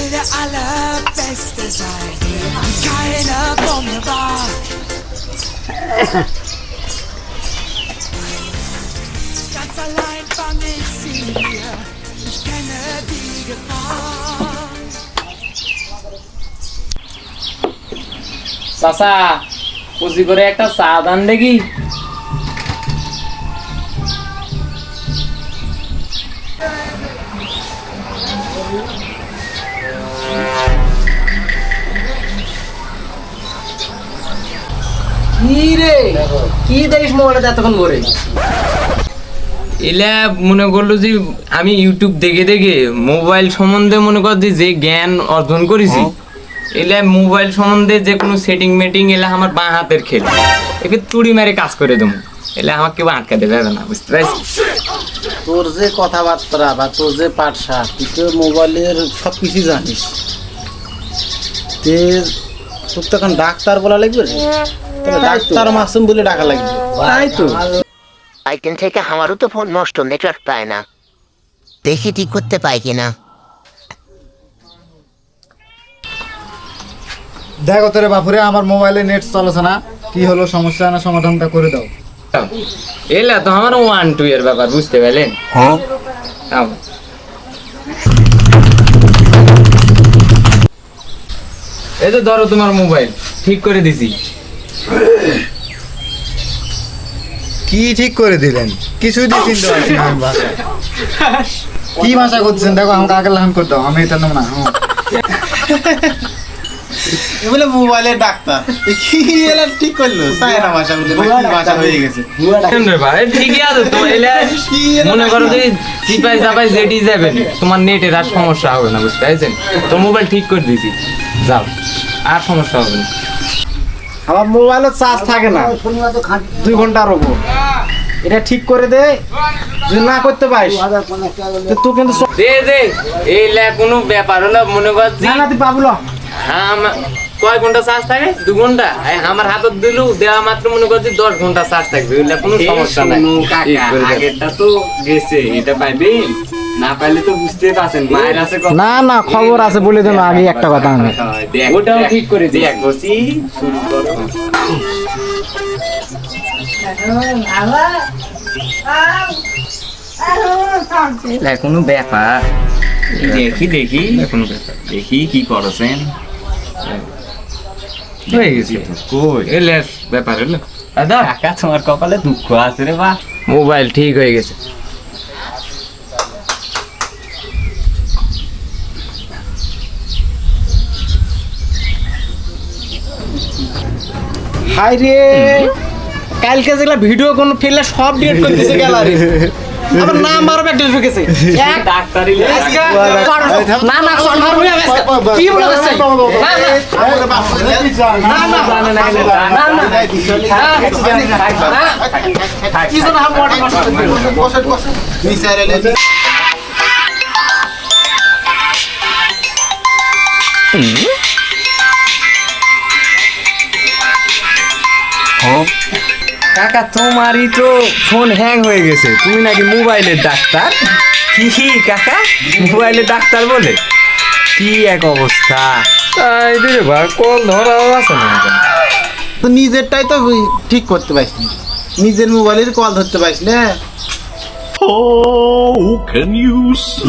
will der Allerbeste sein, keine Bombe war. Ganz allein fang ich sie hier, ich kenne die Gefahr. চাচা কুচি করে একটা চা দান দেখি। কি রে কি দেখিস মোবাইলে এতক্ষণ করে? এলা মনে করলো যে আমি ইউটিউব দেখে দেখে মোবাইল সম্বন্ধে মনে কর যে জ্ঞান অর্জন করেছি, এলা মোবাইল সম্বন্ধে যে কোনো সেটিং মেটিং এলা আমার বাঁ হাতের খেল, একে চুরি মেরে কাজ করে দেবো, এলা আমাকে কেউ আটকা দেবে না, বুঝতে পারছিস? তোর যে কথাবার্তা বা তোর যে পাঠশা, তুই তো মোবাইলের সব কিছু জানিস। তোর তো এখন ডাক্তার বলা লাগবে রে, তাহলে ডাক্তার মাসুম বলে ডাকা লাগবে, তাই তো। আইটেম থেকে আমারও তো ফোন নষ্ট, নেটওয়ার্ক পায় না, দেখি ঠিক করতে পাই কিনা। দেখো তোরে বাপুরে, আমার মোবাইলে নেট চলছে না, কি হলো সমস্যা, না সমাধানটা করে দাও। এলা তো আমার 1-2 এর ব্যাপার, বুঝতে পারলেন? হ্যাঁ এই তো ধরো তোমার মোবাইল ঠিক করে দিছি। কি ঠিক করে দিলেন? কিছুই তো চিনতে পারছি না আমি ভাষা। কি ভাষা করতেছেন? দেখো আমাকে আগে লাহান করে দাও, আমি এটা নেব না। বলে মোবাইলের ডাক্তার কি এলা ঠিক করলো, চায়না ভাষা বলে কি ভাষা হয়ে গেছে। ভাই ঠিকই আছে তো, এলা মনে করো যে চিপাই চাপাই যেটি যাবেন, তোমার নেটের আর সমস্যা হবে না, বুঝতে পারছেন? তো মোবাইল ঠিক করে দিছি, যাও আর সমস্যা হবে না। আমার মোবাইলের চার্জ থাকে না 2 ঘন্টার ওপর, এটা ঠিক করে দে। যদি না করতে পারিস তো তুই কিন্তু দে এইলা কোনো ব্যাপার হলো, মনে কর যে না না তুই পাবলো। হ্যাঁ কয় ঘন্টা চার্জ থাকে? 2 ঘন্টা। আমার হাতত দিলু দেওয়া মাত্র মনে করছি 10 ঘন্টা চার্জ থাকবে, ওইটা কোনো সমস্যা নাই। আগেরটা তো গেছে, এটা পাইবে না পাইলে তো বুঝতে পারছেন মায়ের আছে। না না খবর আছে বলে দেন আগে একটা কথা, আমি ওটাও ঠিক করে দেখ বসি শুরু করো। কোনো ব্যাপার দেখি কোনো ব্যাপার দেখি কি করছেন। হয়ে গেছে তো, কই এলে ব্যাপার হলো দাদা, কাকা তোমার কপালে দুঃখ আছে রে বা, মোবাইল ঠিক হয়ে গেছে। হাই রে, কালকে যেগুলা ভিডিও কোন ফেললে সব ডিলিট করে দিয়েছে গ্যালারি, আবার নাম্বারও ব্যাক ডিলিট হয়ে গেছে। এক ডাক্তারি না না সরমার হয়ে গেছে, কি বলছিস? না না কি জন্য হাম ওয়াটার নষ্ট করে বসে মিসাইল এলে কাকা তোমারই তো ফোন হ্যাং হয়ে গেছে, তুমি নাকি মোবাইলের ডাক্তার? কি কাকা মোবাইলের ডাক্তার বলে কি এক অবস্থা? তাই দিলে ভাই কল ধরাও আছে না, তো নিজেরটাই তো ঠিক করতে পারিস না, নিজের মোবাইলের কল ধরতে পারিস না। How can you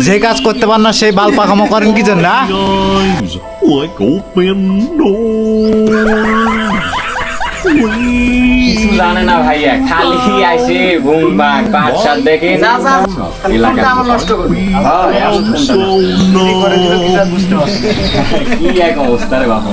যে কাজ করতে পার না সেই বাল পাকামো করেন কি জন্য? eyes like open doors? কিছু জানে না ভাইয়া, খালি আইসে ঘুম বাং বাচ্চা দেখে যা যা ফোনটা আমার নষ্ট করবি। So করে দিল কি আর বুঝতে পারছি না। কি এক অবস্থা রে বাবা।